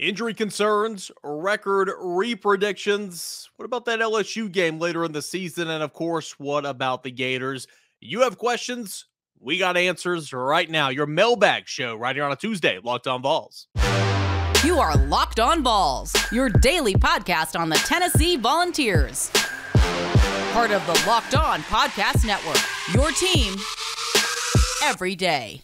Injury concerns, record repredictions. What about that LSU game later in the season? And of course, what about the Gators? You have questions. We got answers right now. Your mailbag show right here on a Tuesday, Locked On Vols. You are Locked On Vols, your daily podcast on the Tennessee Volunteers. Part of the Locked On Podcast Network, your team every day.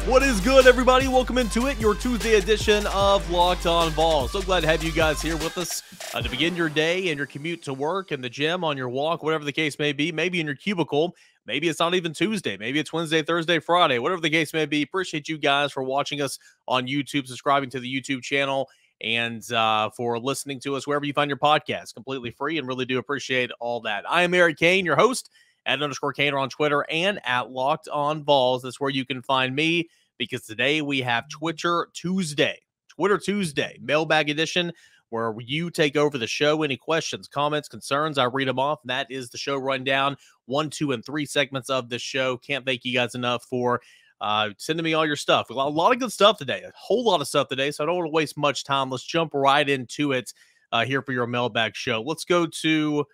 What is good, everybody? Welcome into it, your Tuesday edition of Locked On Vols. So glad to have you guys here with us to begin your day and your commute to work and the gym, on your walk, whatever the case may be. Maybe in your cubicle. Maybe it's not even Tuesday. Maybe it's Wednesday, Thursday, Friday, whatever the case may be. Appreciate you guys for watching us on YouTube, subscribing to the YouTube channel, and for listening to us wherever you find your podcast. Completely free, and really do appreciate all that. I am Eric Kane, your host, @_Kaner on Twitter and @Locked On Vols. That's where you can find me, because today we have Twitter Tuesday, mailbag edition, where you take over the show. Any questions, comments, concerns, I read them off. That is the show rundown. 1, 2, and 3 segments of the show. Can't thank you guys enough for sending me all your stuff. A lot of good stuff today, a whole lot of stuff today, so I don't want to waste much time. Let's jump right into it here for your mailbag show. Let's go to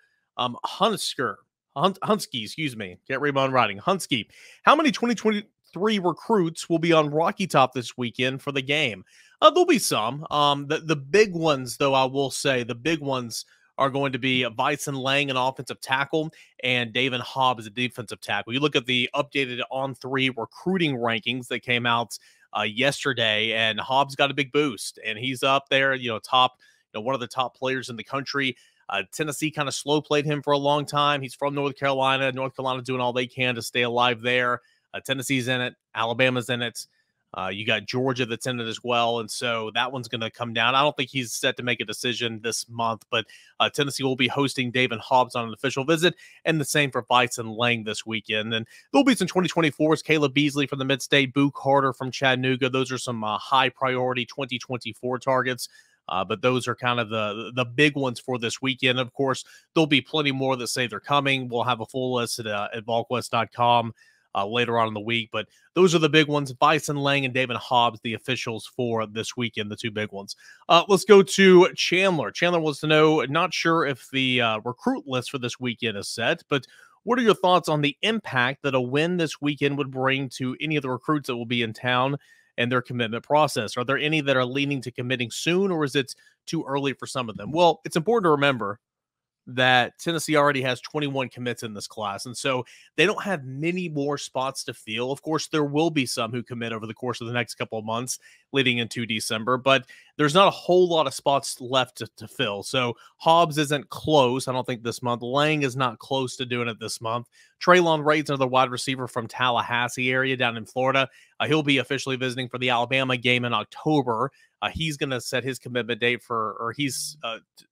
Hunsky, excuse me. Can't read my own writing. Hunsky. How many 2023 recruits will be on Rocky Top this weekend for the game? There'll be some. The big ones, though, I will say, the big ones are going to be Bison Lang, an offensive tackle, and David Hobbs, a defensive tackle. You look at the updated On3 recruiting rankings that came out yesterday, and Hobbs got a big boost, and he's up there, top, one of the top players in the country. Tennessee kind of slow played him for a long time. He's from North Carolina. North Carolina doing all they can to stay alive there. Tennessee's in it. Alabama's in it. You got Georgia that's in it as well. And so that one's going to come down. I don't think he's set to make a decision this month, but Tennessee will be hosting David Hobbs on an official visit, and the same for Bison Lang this weekend. And there'll be some 2024s. Caleb Beasley from the Mid-State, Boo Carter from Chattanooga. Those are some high priority 2024 targets. But those are kind of the big ones for this weekend. Of course, there'll be plenty more that say they're coming. We'll have a full list at VolQuest.com later on in the week. But those are the big ones. Bison Lang and David Hobbs, the officials for this weekend, the two big ones. Let's go to Chandler. Chandler wants to know, not sure if the recruit list for this weekend is set, but what are your thoughts on the impact that a win this weekend would bring to any of the recruits that will be in town and their commitment process? Are there any that are leaning to committing soon, or is it too early for some of them? Well, it's important to remember that Tennessee already has 21 commits in this class, and so they don't have many more spots to fill. Of course, there will be some who commit over the course of the next couple of months leading into December, but there's not a whole lot of spots left to fill. So Hobbs isn't close, I don't think, this month. Lang is not close to doing it this month. Traylon Reid's another wide receiver from Tallahassee area down in Florida. He'll be officially visiting for the Alabama game in October. He's going to set his commitment date or he's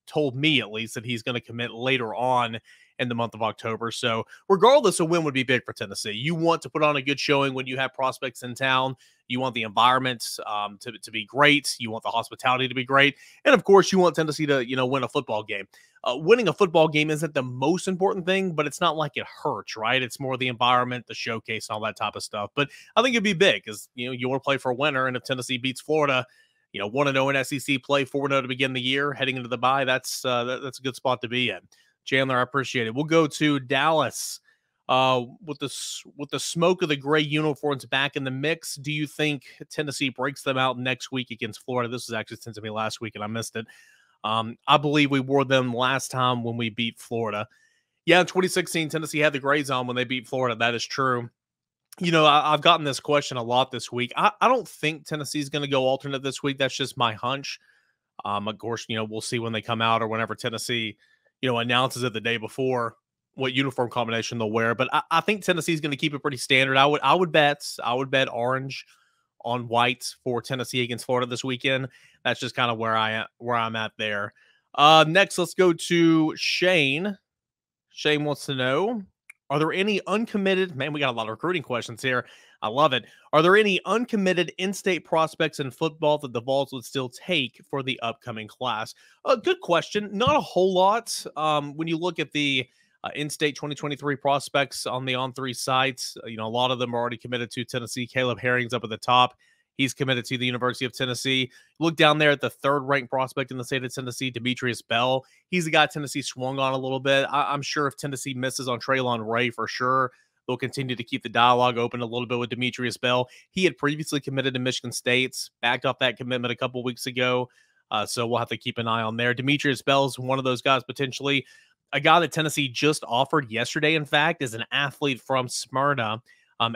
told me at least that he's going to commit later on in the month of October. So regardless, a win would be big for Tennessee. You want to put on a good showing when you have prospects in town. You want the environment to be great. You want the hospitality to be great. And of course, you want Tennessee to, win a football game. Winning a football game isn't the most important thing, but it's not like it hurts, right? It's more the environment, the showcase, and all that type of stuff. But I think it'd be big because, you want to play for a winner. And if Tennessee beats Florida, 1-0 in SEC play, 4-0 to begin the year, heading into the bye, that's a good spot to be in. Chandler, I appreciate it. We'll go to Dallas. With the smoke of the gray uniforms back in the mix, do you think Tennessee breaks them out next week against Florida? This was actually sent to me last week, and I missed it. I believe we wore them last time when we beat Florida. Yeah, in 2016, Tennessee had the grays on when they beat Florida. That is true. I've gotten this question a lot this week. I don't think Tennessee's going to go alternate this week. That's just my hunch. Of course, we'll see when they come out or whenever Tennessee, announces it the day before what uniform combination they'll wear. But I think Tennessee's going to keep it pretty standard. I would bet orange on white for Tennessee against Florida this weekend. That's just kind of where I'm at there. Next, let's go to Shane. Shane wants to know, are there any uncommitted, man, we got a lot of recruiting questions here. I love it. Are there any uncommitted in-state prospects in football that the Vols would still take for the upcoming class? Good question. Not a whole lot. When you look at the In-state 2023 prospects on the On3 sites. A lot of them are already committed to Tennessee. Caleb Herring's up at the top. He's committed to the University of Tennessee. Look down there at the third-ranked prospect in the state of Tennessee, Demetrius Bell. He's a guy Tennessee swung on a little bit. I'm sure if Tennessee misses on Traylon Ray, for sure, they'll continue to keep the dialogue open a little bit with Demetrius Bell. He had previously committed to Michigan State, backed off that commitment a couple weeks ago. So we'll have to keep an eye on there. Demetrius Bell is one of those guys potentially. A guy that Tennessee just offered yesterday, in fact, is an athlete from Smyrna,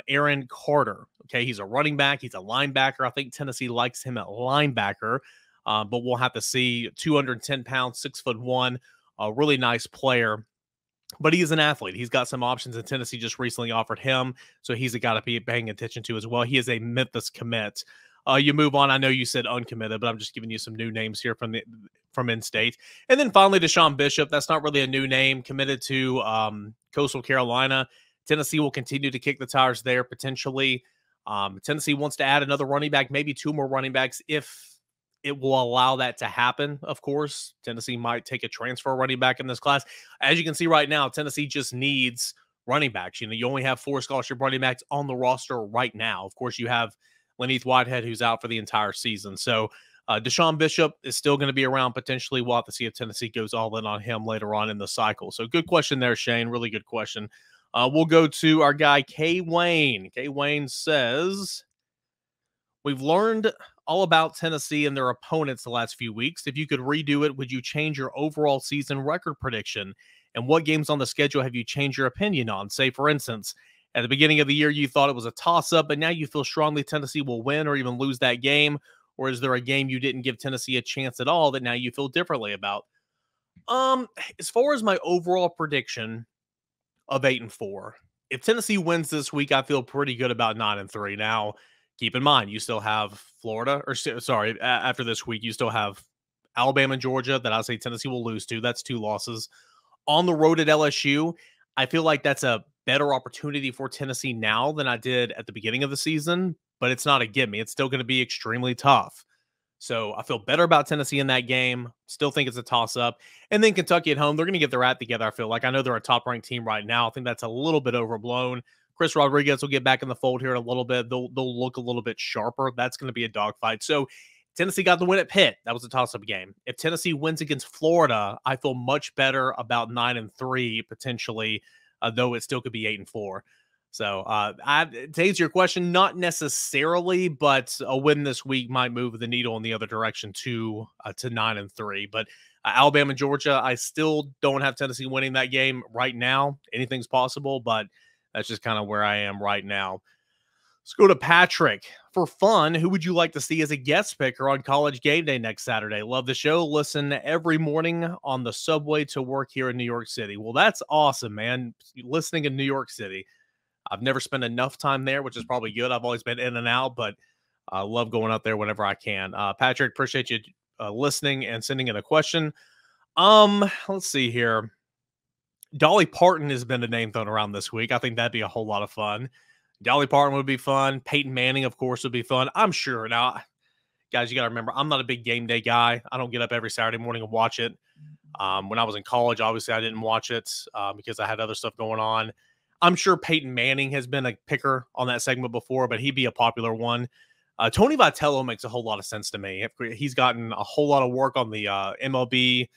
Aaron Carter. Okay, he's a running back. He's a linebacker. I think Tennessee likes him at linebacker, but we'll have to see. 210 pounds, 6'1", a really nice player. But he is an athlete. He's got some options, and Tennessee just recently offered him, so he's a guy to be paying attention to as well. He is a Memphis commit. You move on. I know you said uncommitted, but I'm just giving you some new names here from in-state. And then finally, Deshaun Bishop. That's not really a new name. Committed to Coastal Carolina. Tennessee will continue to kick the tires there potentially. Tennessee wants to add another running back, maybe two more running backs if it will allow that to happen. Of course, Tennessee might take a transfer running back in this class. As you can see right now, Tennessee just needs running backs. You only have 4 scholarship running backs on the roster right now. Of course, you have Laneith Whitehead, who's out for the entire season. So Deshaun Bishop is still going to be around potentially. We'll have to see if Tennessee goes all in on him later on in the cycle. So good question there, Shane. Really good question. We'll go to our guy, K. Wayne. K. Wayne says, we've learned all about Tennessee and their opponents the last few weeks. If you could redo it, would you change your overall season record prediction? And what games on the schedule have you changed your opinion on? Say, for instance, at the beginning of the year, you thought it was a toss-up, but now you feel strongly Tennessee will win or even lose that game? Or is there a game you didn't give Tennessee a chance at all that now you feel differently about? As far as my overall prediction of 8-4, if Tennessee wins this week, I feel pretty good about 9-3. Now, keep in mind, you still have Florida, after this week, you still have Alabama and Georgia that I say Tennessee will lose to. That's 2 losses. On the road at LSU, I feel like that's a better opportunity for Tennessee now than I did at the beginning of the season, but it's not a gimme. It's still going to be extremely tough. So I feel better about Tennessee in that game. Still think it's a toss-up. And then Kentucky at home, they're going to get their act together, I feel like. I know they're a top-ranked team right now. I think that's a little bit overblown. Chris Rodriguez will get back in the fold here in a little bit. They'll look a little bit sharper. That's going to be a dogfight. So Tennessee got the win at Pitt. That was a toss-up game. If Tennessee wins against Florida, I feel much better about 9-3 potentially, though it still could be 8-4. So to answer your question, not necessarily, but a win this week might move the needle in the other direction to 9-3. But Alabama, Georgia, I still don't have Tennessee winning that game right now. Anything's possible, but that's just kind of where I am right now. Let's go to Patrick. For fun, who would you like to see as a guest picker on College Game Day next Saturday? Love the show. Listen every morning on the subway to work here in New York City. Well, that's awesome, man. Listening in New York City. I've never spent enough time there, which is probably good. I've always been in and out, but I love going out there whenever I can. Patrick, appreciate you listening and sending in a question. Let's see here. Dolly Parton has been a name thrown around this week. I think that'd be a whole lot of fun. Dolly Parton would be fun. Peyton Manning, of course, would be fun. I'm sure. Now, guys, you got to remember, I'm not a big game day guy. I don't get up every Saturday morning and watch it. When I was in college, obviously, I didn't watch it because I had other stuff going on. I'm sure Peyton Manning has been a picker on that segment before, but he'd be a popular one. Tony Vitello makes a whole lot of sense to me. He's gotten a whole lot of work on the MLB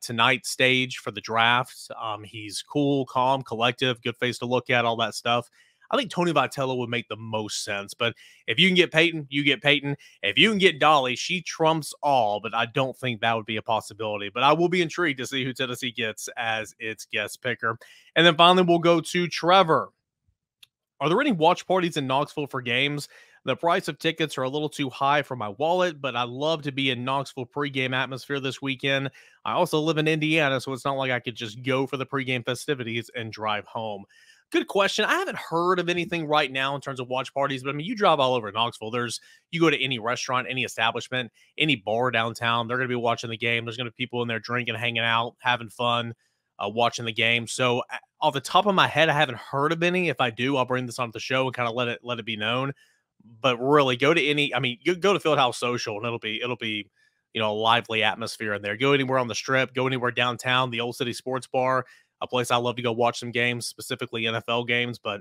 Tonight stage for the draft. He's cool, calm, collective, good face to look at, all that stuff. I think Tony Vitello would make the most sense. But if you can get Peyton, you get Peyton. If you can get Dolly, she trumps all, but I don't think that would be a possibility. But I will be intrigued to see who Tennessee gets as its guest picker. And then finally, we'll go to Trevor. Are there any watch parties in Knoxville for games? The price of tickets are a little too high for my wallet, but I love to be in Knoxville pregame atmosphere this weekend. I also live in Indiana, so it's not like I could just go for the pregame festivities and drive home. Good question. I haven't heard of anything right now in terms of watch parties, but I mean, you drive all over Knoxville. You go to any restaurant, any establishment, any bar downtown, they're going to be watching the game. There's going to be people in there drinking, hanging out, having fun, watching the game. So off the top of my head, I haven't heard of any. If I do, I'll bring this on the show and kind of let it be known. But really, go to you go to Fieldhouse Social and it'll be a lively atmosphere in there. Go anywhere on the Strip, go anywhere downtown, the Old City Sports Bar. a place I love to go watch some games, specifically NFL games, but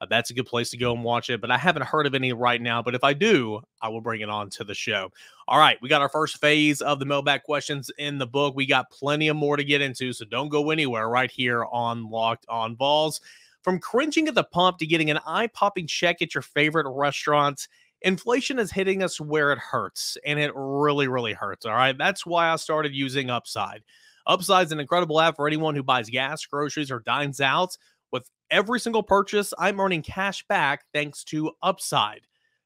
that's a good place to go and watch it. But I haven't heard of any right now. But if I do, I will bring it on to the show. All right, we got our first phase of the mailbag questions in the book. We got plenty of more to get into, so don't go anywhere right here on Locked On Vols. From cringing at the pump to getting an eye-popping check at your favorite restaurant, inflation is hitting us where it hurts, and it really, really hurts, all right? That's why I started using Upside. Upside's an incredible app for anyone who buys gas, groceries, or dines out. With every single purchase, I'm earning cash back thanks to Upside.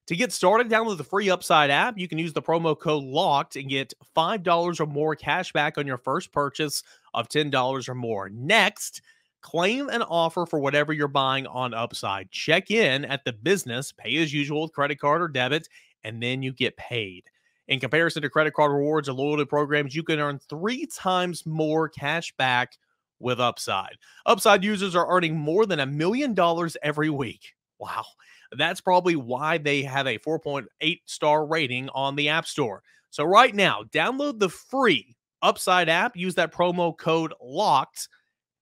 To get started, download the free Upside app. You can use the promo code LOCKED and get $5 or more cash back on your first purchase of $10 or more. Next, claim an offer for whatever you're buying on Upside. Check in at the business, pay as usual with credit card or debit, and then you get paid. In comparison to credit card rewards or loyalty programs, you can earn 3 times more cash back with Upside. Upside users are earning more than $1 million every week. Wow. That's probably why they have a 4.8-star rating on the App Store. So right now, download the free Upside app. Use that promo code LOCKED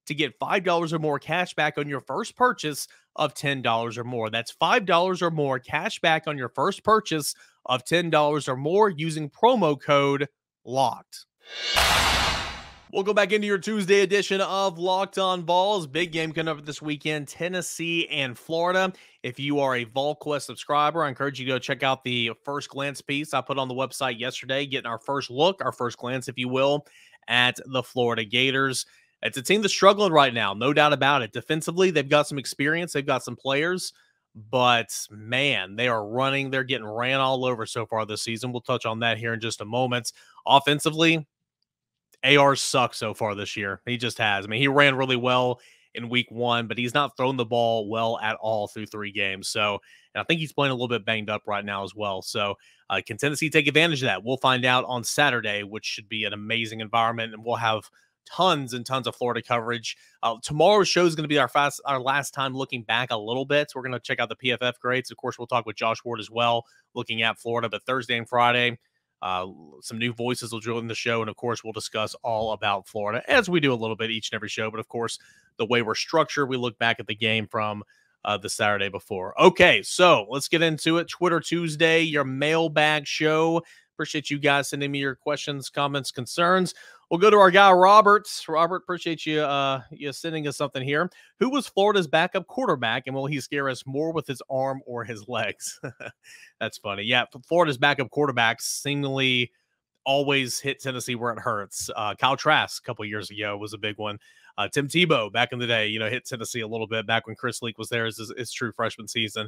to get $5 or more cash back on your first purchase of $10 or more. That's $5 or more cash back on your first purchase of $10 or more using promo code LOCKED. We'll go back into your Tuesday edition of Locked On Vols. Big game coming up this weekend, Tennessee and Florida. If you are a VolQuest subscriber, I encourage you to go check out the first glance piece I put on the website yesterday, getting our first look, our first glance, if you will, at the Florida Gators. It's a team that's struggling right now, no doubt about it. Defensively, they've got some experience. They've got some players. But, man, they are running. They're getting ran all over so far this season. We'll touch on that here in just a moment. Offensively, AR sucks so far this year. He just has. I mean, he ran really well in week 1, but he's not thrown the ball well at all through 3 games. So, and I think he's playing a little bit banged up right now as well. So, can Tennessee take advantage of that? We'll find out on Saturday, which should be an amazing environment, and we'll have tons and tons of Florida coverage. Tomorrow's show is going to be our last time looking back a little bit. So we're going to check out the PFF grades. Of course, we'll talk with Josh Ward as well, looking at Florida. But Thursday and Friday, some new voices will join the show. And, of course, we'll discuss all about Florida, as we do a little bit each and every show. But, of course, the way we're structured, we look back at the game from the Saturday before. Okay, so let's get into it. Twitter Tuesday, your mailbag show. Appreciate you guys sending me your questions, comments, concerns. We'll go to our guy, Robert. Robert, appreciate you sending us something here. Who was Florida's backup quarterback, and will he scare us more with his arm or his legs? That's funny. Yeah, Florida's backup quarterbacks seemingly always hit Tennessee where it hurts. Kyle Trask a couple years ago was a big one. Tim Tebow back in the day, hit Tennessee a little bit back when Chris Leak was there his true freshman season.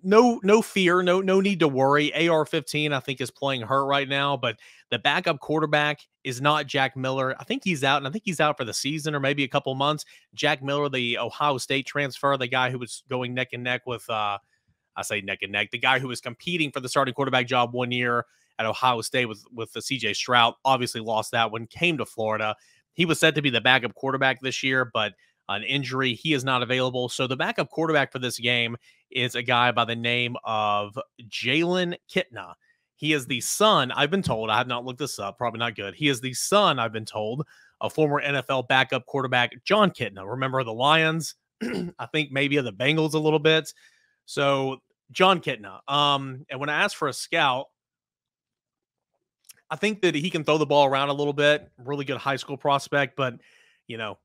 No fear, no need to worry. AR-15, I think, is playing hurt right now, but the backup quarterback is not Jack Miller. I think he's out, and I think he's out for the season or maybe a couple months. Jack Miller, the Ohio State transfer, the guy who was going neck and neck with, I say neck and neck, the guy who was competing for the starting quarterback job one year at Ohio State with the C.J. Stroud, obviously lost that one, came to Florida. He was set to be the backup quarterback this year, but an injury, he is not available. So the backup quarterback for this game is a guy by the name of Jalen Kitna. He is the son, I've been told, I have not looked this up, probably not good. He is the son, I've been told, of former NFL backup quarterback Jon Kitna. Remember the Lions? I think maybe of the Bengals a little bit. So Jon Kitna. And when I asked for a scout, I think that he can throw the ball around a little bit. Really good high school prospect, but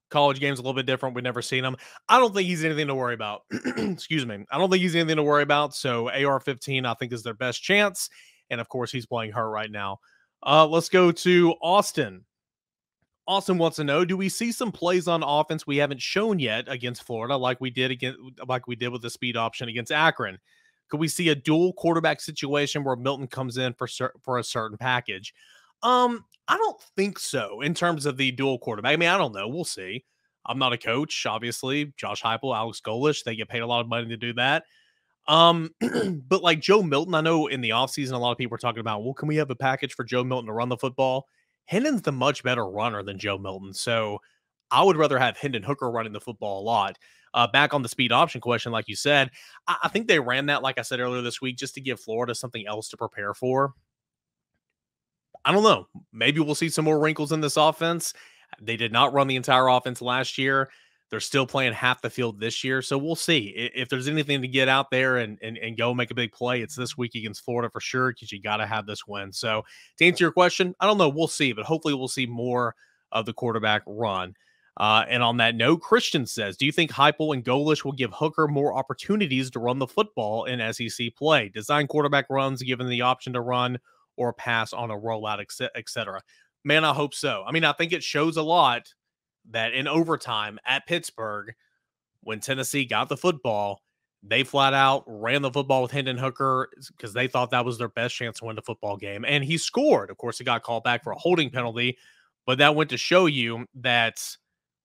college game's a little bit different. We've never seen him. I don't think he's anything to worry about. Excuse me. I don't think he's anything to worry about. So AR-15, I think, is their best chance. And, of course, he's playing hurt right now. Let's go to Austin. Austin wants to know, do we see some plays on offense we haven't shown yet against Florida like we did with the speed option against Akron? Could we see a dual quarterback situation where Milton comes in for a certain package? I don't think so in terms of the dual quarterback. I mean, I don't know. We'll see. I'm not a coach, obviously. Josh Heupel, Alex Golesh, they get paid a lot of money to do that. But like Joe Milton, I know in the offseason, a lot of people are talking about, well, can we have a package for Joe Milton to run the football? Hendon's the much better runner than Joe Milton. So I would rather have Hendon Hooker running the football a lot. Back on the speed option question, like you said, I think they ran that, like I said earlier this week, just to give Florida something else to prepare for. I don't know. Maybe we'll see some more wrinkles in this offense. They did not run the entire offense last year. They're still playing half the field this year. So we'll see. If there's anything to get out there and go make a big play, it's this week against Florida for sure, because you got to have this win. So to answer your question, I don't know. We'll see, but hopefully we'll see more of the quarterback run. And on that note, Christian says, do you think Heupel and Golish will give Hooker more opportunities to run the football in SEC play? Design quarterback runs given the option to run or pass on a rollout, etc. Man, I hope so. I mean, I think it shows a lot that in overtime at Pittsburgh, when Tennessee got the football, they flat out ran the football with Hendon Hooker because they thought that was their best chance to win the football game. And he scored. Of course, he got called back for a holding penalty, but that went to show you that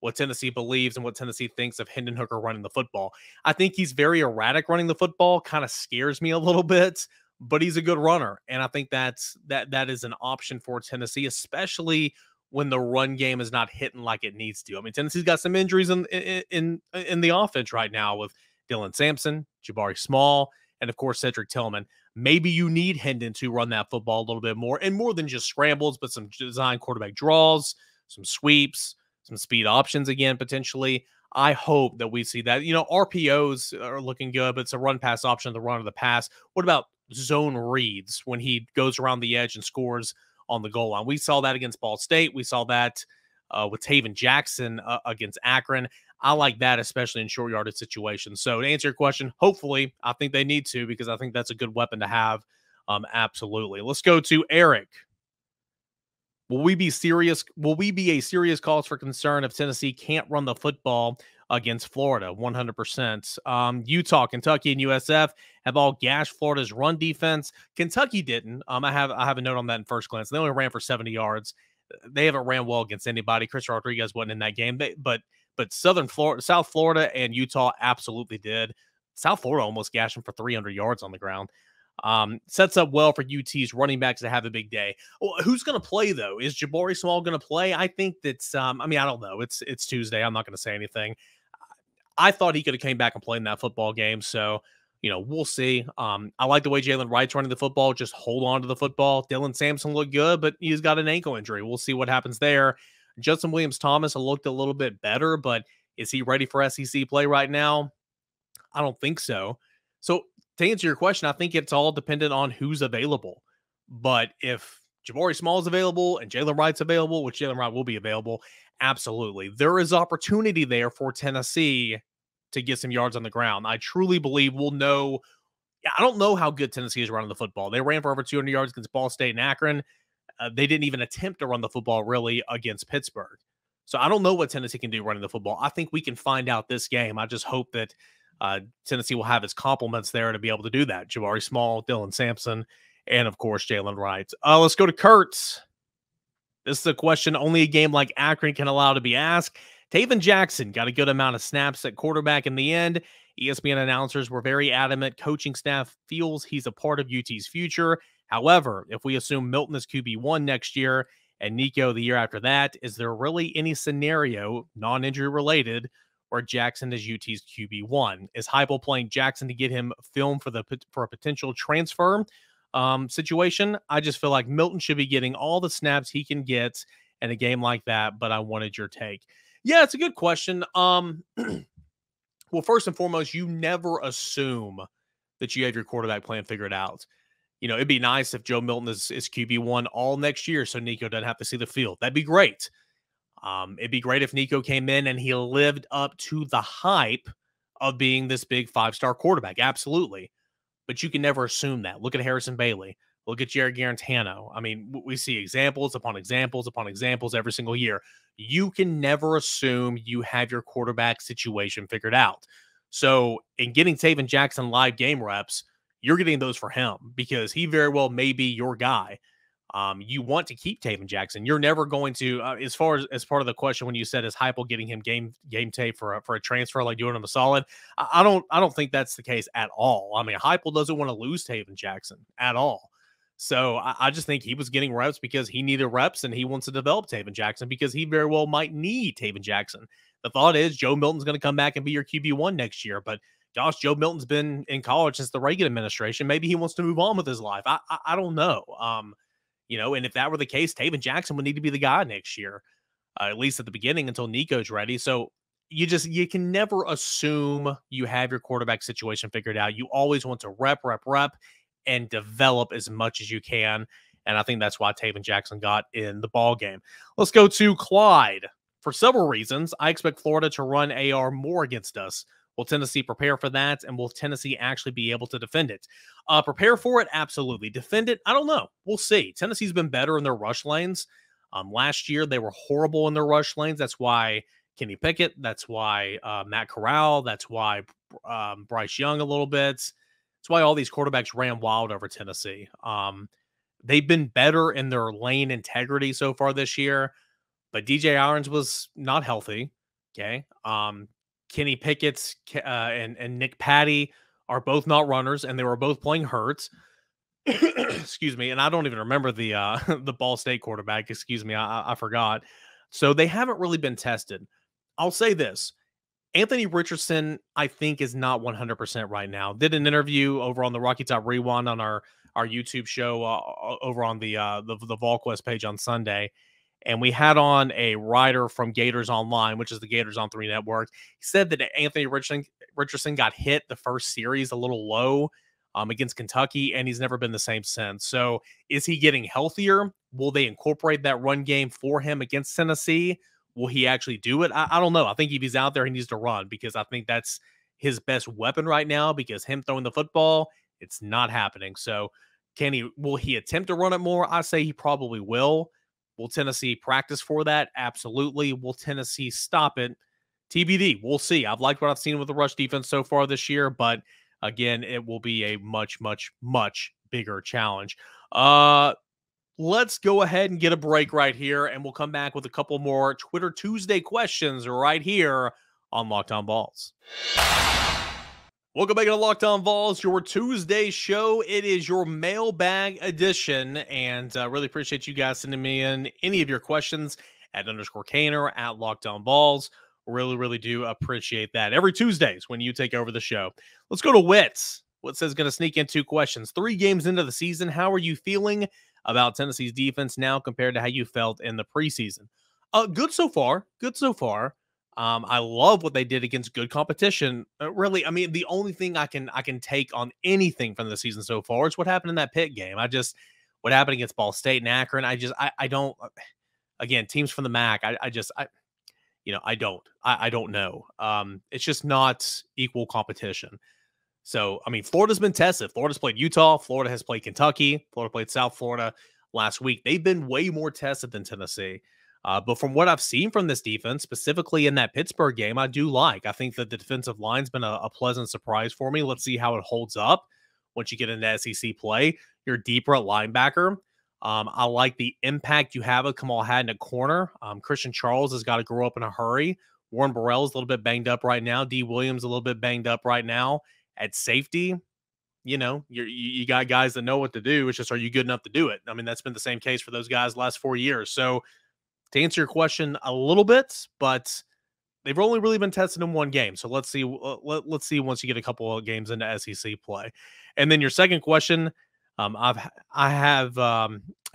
what Tennessee believes and what Tennessee thinks of Hendon Hooker running the football. I think he's very erratic running the football, kind of scares me a little bit, but he's a good runner. And I think that is an option for Tennessee, especially when the run game is not hitting like it needs to. I mean, Tennessee's got some injuries in the offense right now with Dylan Sampson, Jabari Small, and of course, Cedric Tillman. Maybe you need Hendon to run that football a little bit more, and more than just scrambles, but some design quarterback draws, some sweeps, some speed options again, potentially. I hope that we see that. RPOs are looking good, but it's a run pass option, the run or the pass. What about zone reads when he goes around the edge and scores on the goal line? We saw that against Ball State. We saw that with Taven Jackson against Akron. I like that, especially in short yardage situations. So to answer your question, hopefully, I think they need to, because I think that's a good weapon to have. Absolutely. Let's go to Eric. Will we be a serious cause for concern if Tennessee can't run the football against Florida? 100%. Utah, Kentucky, and USF have all gashed Florida's run defense. Kentucky didn't. I have a note on that in first glance. They only ran for 70 yards. They haven't ran well against anybody. Chris Rodriguez wasn't in that game. But South Florida and Utah absolutely did. South Florida almost gashed them for 300 yards on the ground. Sets up well for UT's running backs to have a big day. Well, who's going to play, though? Is Jabari Small going to play? I think that's, I don't know. It's Tuesday. I'm not going to say anything. I thought he could have came back and played in that football game. So, we'll see. I like the way Jalen Wright's running the football. Just hold on to the football. Dylan Sampson looked good, but he's got an ankle injury. We'll see what happens there. Justin Williams-Thomas looked a little bit better, but is he ready for SEC play right now? I don't think so. So, to answer your question, I think it's all dependent on who's available. But if Jabari Small is available and Jalen Wright's available, which Jalen Wright will be available, absolutely. There is opportunity there for Tennessee to get some yards on the ground. I truly believe we'll know. I don't know how good Tennessee is running the football. They ran for over 200 yards against Ball State and Akron. They didn't even attempt to run the football really against Pittsburgh. So I don't know what Tennessee can do running the football. I think we can find out this game. I just hope that Tennessee will have its complements there to be able to do that. Jabari Small, Dylan Sampson, and of course, Jalen Wright. Let's go to Kurtz. This is a question only a game like Akron can allow to be asked. Taven Jackson got a good amount of snaps at quarterback in the end. ESPN announcers were very adamant. Coaching staff feels he's a part of UT's future. However, if we assume Milton is QB1 next year and Nico the year after that, is there really any scenario, non-injury related, where Jackson is UT's QB1? Is Heupel playing Jackson to get him film for a potential transfer situation? I just feel like Milton should be getting all the snaps he can get in a game like that, but I wanted your take. Yeah, it's a good question. Well, first and foremost, you never assume that you have your quarterback plan figured out. It'd be nice if Joe Milton is QB1 all next year so Nico doesn't have to see the field. That'd be great. It'd be great if Nico came in and he lived up to the hype of being this big 5-star quarterback. Absolutely. But you can never assume that. Look at Harrison Bailey. Look at Jared Garantano. I mean, we see examples upon examples upon examples every single year. You can never assume you have your quarterback situation figured out. So in getting Taven Jackson live game reps, you're getting those for him because he very well may be your guy. You want to keep Taven Jackson. You're never going to, as part of the question when you said is Heupel getting him game tape for a transfer, like doing him a solid. I don't think that's the case at all. I mean, Heupel doesn't want to lose Taven Jackson at all. So I just think he was getting reps because he needed reps and he wants to develop Taven Jackson because he very well might need Taven Jackson. The thought is Joe Milton's going to come back and be your QB1 next year, but gosh, Joe Milton's been in college since the Reagan administration. Maybe he wants to move on with his life. I don't know. And if that were the case, Taven Jackson would need to be the guy next year. at least at the beginning until Nico's ready. So you can never assume you have your quarterback situation figured out. You always want to rep, and develop as much as you can. And I think that's why Taven Jackson got in the ball game. Let's go to Clyde. For several reasons, I expect Florida to run AR more against us. Will Tennessee prepare for that? And will Tennessee actually be able to defend it? Prepare for it? Absolutely. Defend it? I don't know. We'll see. Tennessee's been better in their rush lanes. Last year, they were horrible in their rush lanes. That's why Kenny Pickett. That's why Matt Corral. That's why Bryce Young a little bit. That's why all these quarterbacks ran wild over Tennessee. They've been better in their lane integrity so far this year, but DJ Irons was not healthy. Okay. Kenny Pickett and Nick Patty are both not runners, and they were both playing hurt. Excuse me. And I don't even remember the the Ball State quarterback. Excuse me. I forgot. So they haven't really been tested. I'll say this. Anthony Richardson, I think, is not 100% right now. Did an interview over on the Rocky Top Rewind on our YouTube show over on the VolQuest page on Sunday. And we had on a writer from Gators Online, which is the Gators on 3 network. He said that Anthony Richardson got hit the first series a little low against Kentucky, and he's never been the same since. So is he getting healthier? Will they incorporate that run game for him against Tennessee? Will he actually do it? I don't know. I think if he's out there, he needs to run, because I think that's his best weapon right now, because him throwing the football, it's not happening. So will he attempt to run it more? I say he probably will. Will Tennessee practice for that? Absolutely. Will Tennessee stop it? TBD. We'll see. I've liked what I've seen with the rush defense so far this year, but again, it will be a much, much, much bigger challenge. Let's go ahead and get a break right here, and we'll come back with a couple more Twitter Tuesday questions right here on Locked On Vols. Welcome back to Locked On Vols, your Tuesday show. It is your mailbag edition, and really appreciate you guys sending me in any of your questions at _Caner, at Locked On Vols. Really, really do appreciate that. Every Tuesdays when you take over the show. Let's go to Wits. Wits says, going to sneak in 2 questions. 3 games into the season, how are you feeling about Tennessee's defense now compared to how you felt in the preseason? Good so far. Good so far. I love what they did against good competition. Really, I mean, the only thing I can take on anything from the season so far is what happened in that Pitt game. What happened against Ball State and Akron. I don't. Again, teams from the MAC. I don't know. It's just not equal competition. So, I mean, Florida's been tested. Florida's played Utah. Florida has played Kentucky. Florida played South Florida last week. They've been way more tested than Tennessee. But from what I've seen from this defense, specifically in that Pittsburgh game, I think that the defensive line's been a pleasant surprise for me. Let's see how it holds up once you get into SEC play. You're deeper at linebacker. I like the impact you have with Kamal Hadden at corner. Christian Charles has got to grow up in a hurry. Warren Burrell's a little bit banged up right now. D. Williams a little bit banged up right now. At safety, you got guys that know what to do. It's just, are you good enough to do it? I mean, that's been the same case for those guys the last 4 years. So to answer your question a little bit, but they've only really been tested in 1 game. So let's see. Let's see once you get a couple of games into SEC play. And then your second question, have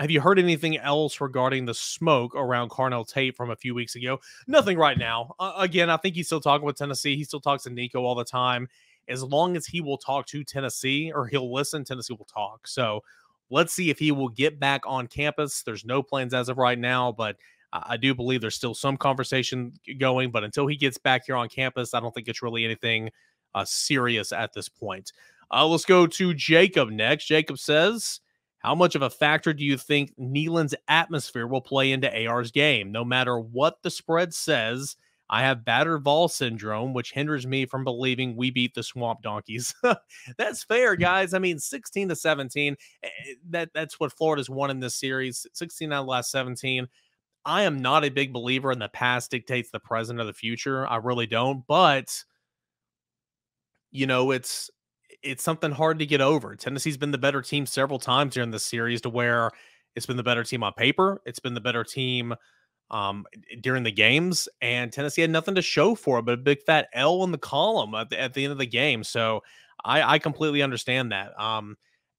you heard anything else regarding the smoke around Carnell Tate from a few weeks ago? Nothing right now. Again, I think he's still talking with Tennessee. He still talks to Nico all the time. As long as he will talk to Tennessee, or he'll listen, Tennessee will talk. So let's see if he will get back on campus. There's no plans as of right now, but I do believe there's still some conversation going. But until he gets back here on campus, I don't think it's really anything serious at this point. Let's go to Jacob next. Jacob says, how much of a factor do you think Neyland's atmosphere will play into AR's game? No matter what the spread says, I have battered Vol syndrome, which hinders me from believing we beat the Swamp Donkeys. That's fair, guys. I mean, 16-17, that's what Florida's won in this series, 16 out of the last 17. I am not a big believer in the past dictates the present or the future. I really don't. But, it's something hard to get over. Tennessee's been the better team several times during this series, to where it's been the better team on paper. It's been the better team during the games, and Tennessee had nothing to show for it but a big fat L in the column at the end of the game. So I completely understand that.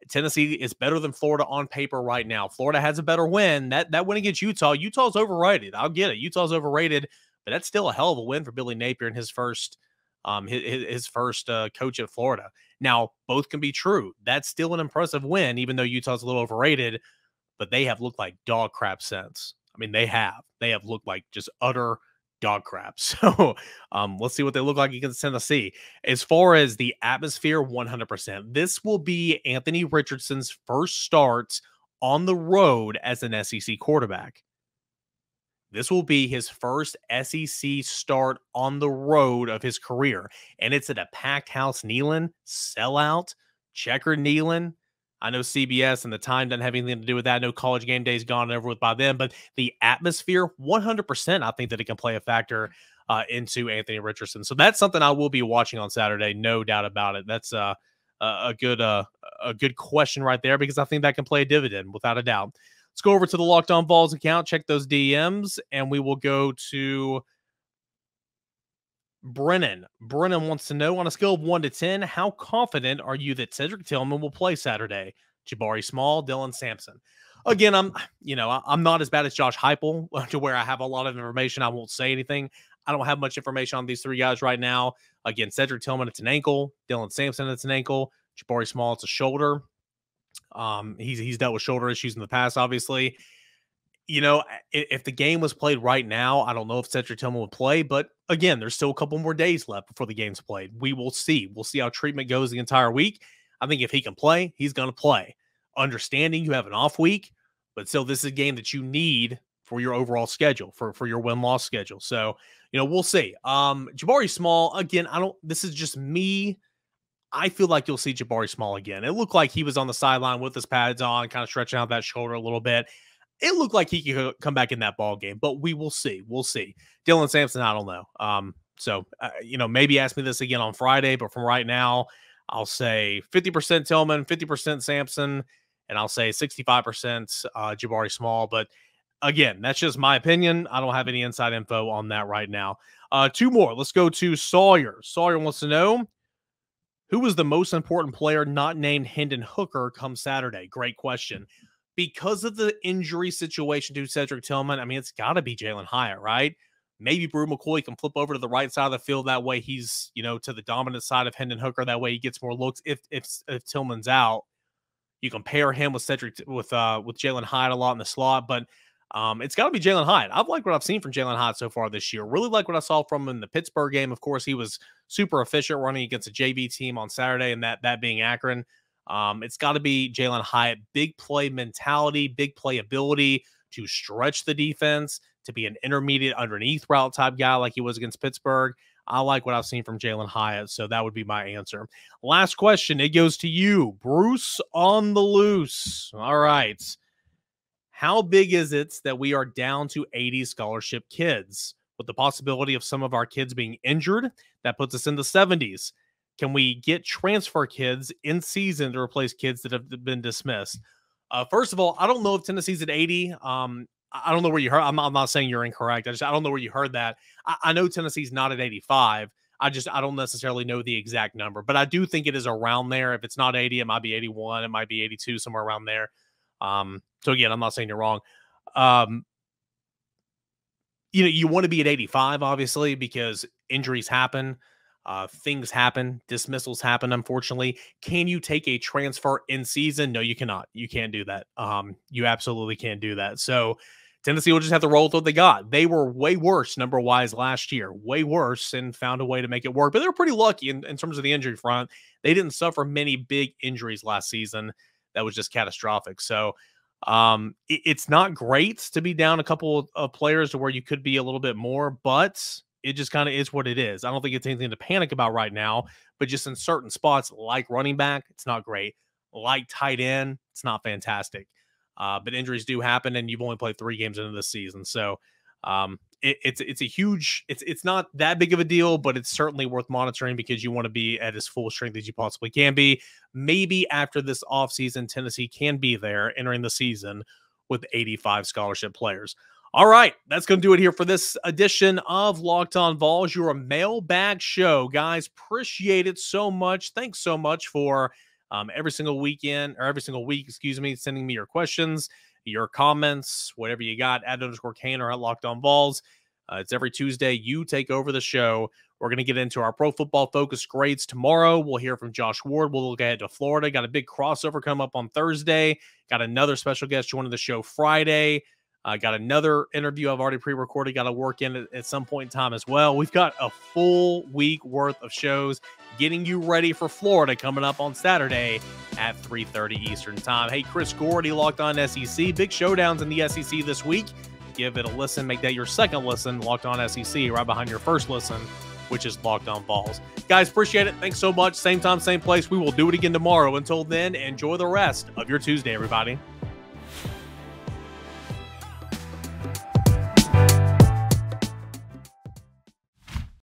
Tennessee is better than Florida on paper right now. Florida has a better win. That win against Utah's overrated. I'll get it. Utah's overrated, but that's still a hell of a win for Billy Napier in his first coach at Florida. Now, both can be true. That's still an impressive win, even though Utah's a little overrated, but they have looked like dog crap since. I mean, they have looked like just utter dog crap. So let's see what they look like against Tennessee. As far as the atmosphere, 100%. This will be Anthony Richardson's first start on the road as an SEC quarterback. This will be his first SEC start on the road of his career. And it's at a packed house Neyland, sellout, checkered Neyland. I know CBS and the time doesn't have anything to do with that. No College Game Day's gone over with by then, but the atmosphere, 100%, I think that it can play a factor into Anthony Richardson. So that's something I will be watching on Saturday, no doubt about it. That's a good question right there, because I think that can play a dividend without a doubt. Let's go over to the Locked On Vols account, check those DMs, and we will go to Brennan. Brennan wants to know, on a scale of 1 to 10, how confident are you that Cedric Tillman will play Saturday? Jabari Small, Dylan Sampson. Again, I'm not as bad as Josh Heupel to where I have a lot of information. I won't say anything. I don't have much information on these three guys right now. Again, Cedric Tillman, it's an ankle. Dylan Sampson, it's an ankle. Jabari Small, it's a shoulder. He's dealt with shoulder issues in the past, obviously. If the game was played right now, I don't know if Cedric Tillman would play, but again, there's still a couple more days left before the game's played. We will see. We'll see how treatment goes the entire week. I think if he can play, he's going to play. Understanding you have an off week, but still, this is a game that you need for your overall schedule, for your win-loss schedule. So, we'll see. Jabari Small, again, this is just me. I feel like you'll see Jabari Small again. It looked like he was on the sideline with his pads on, kind of stretching out that shoulder a little bit. It looked like he could come back in that ball game, but we will see. We'll see. Dylan Sampson, I don't know. So maybe ask me this again on Friday, but from right now, I'll say 50% Tillman, 50% Sampson, and I'll say 65% Jabari Small. But again, that's just my opinion. I don't have any inside info on that right now. Two more. Let's go to Sawyer. Sawyer wants to know, who was the most important player not named Hendon Hooker come Saturday? Great question. Because of the injury situation to Cedric Tillman, I mean, it's got to be Jalen Hyatt, right? Maybe Brew McCoy can flip over to the right side of the field. That way he's, to the dominant side of Hendon Hooker. That way he gets more looks. If Tillman's out, you can pair him with Jalen Hyatt a lot in the slot. But it's got to be Jalen Hyatt. I've liked what I've seen from Jalen Hyatt so far this year. Really like what I saw from him in the Pittsburgh game. Of course, he was super efficient running against a JV team on Saturday, and that being Akron. It's got to be Jalen Hyatt. Big play mentality, big play ability to stretch the defense, to be an intermediate underneath route type guy like he was against Pittsburgh. I like what I've seen from Jalen Hyatt, so that would be my answer. Last question, it goes to you, Bruce on the loose. All right. How big is it that we are down to 80 scholarship kids? With the possibility of some of our kids being injured, that puts us in the 70s. Can we get transfer kids in season to replace kids that have been dismissed? First of all, I don't know if Tennessee's at 80. I don't know where you heard. I'm not saying you're incorrect. I don't know where you heard that. I know Tennessee's not at 85. I don't necessarily know the exact number, but I do think it is around there. If it's not 80, it might be 81. It might be 82, somewhere around there. So again, I'm not saying you're wrong. You want to be at 85, obviously, because injuries happen. Things happen, dismissals happen, unfortunately. Can you take a transfer in season? No, you cannot. You can't do that. You absolutely can't do that. So Tennessee will just have to roll with what they got. They were way worse number-wise last year, way worse, and found a way to make it work. But they were pretty lucky in terms of the injury front. They didn't suffer many big injuries last season. That was just catastrophic. So it's not great to be down a couple of players to where you could be a little bit more, but it just kind of is what it is. I don't think it's anything to panic about right now, but just in certain spots like running back, it's not great. Like tight end, it's not fantastic. But injuries do happen, and you've only played 3 games into the season. So it's not that big of a deal, but it's certainly worth monitoring because you want to be at as full strength as you possibly can be. Maybe after this offseason, Tennessee can be there entering the season with 85 scholarship players. All right, that's going to do it here for this edition of Locked On Vols, your mailbag show. Guys, appreciate it so much. Thanks so much for every single weekend or every single week, sending me your questions, your comments, whatever you got @_Kane or @LockedOnVols. It's every Tuesday. You take over the show. We're going to get into our Pro Football Focus grades tomorrow. We'll hear from Josh Ward. We'll look ahead to Florida. Got a big crossover come up on Thursday. Got another special guest joining the show Friday. Got another interview I've already pre-recorded. Got to work in at some point in time as well. We've got a full week worth of shows getting you ready for Florida coming up on Saturday at 3:30 Eastern time. Hey, Chris Gordy, Locked On SEC. Big showdowns in the SEC this week. Give it a listen. Make that your second listen, Locked On SEC, right behind your first listen, which is Locked On Vols. Guys, appreciate it. Thanks so much. Same time, same place. We will do it again tomorrow. Until then, enjoy the rest of your Tuesday, everybody.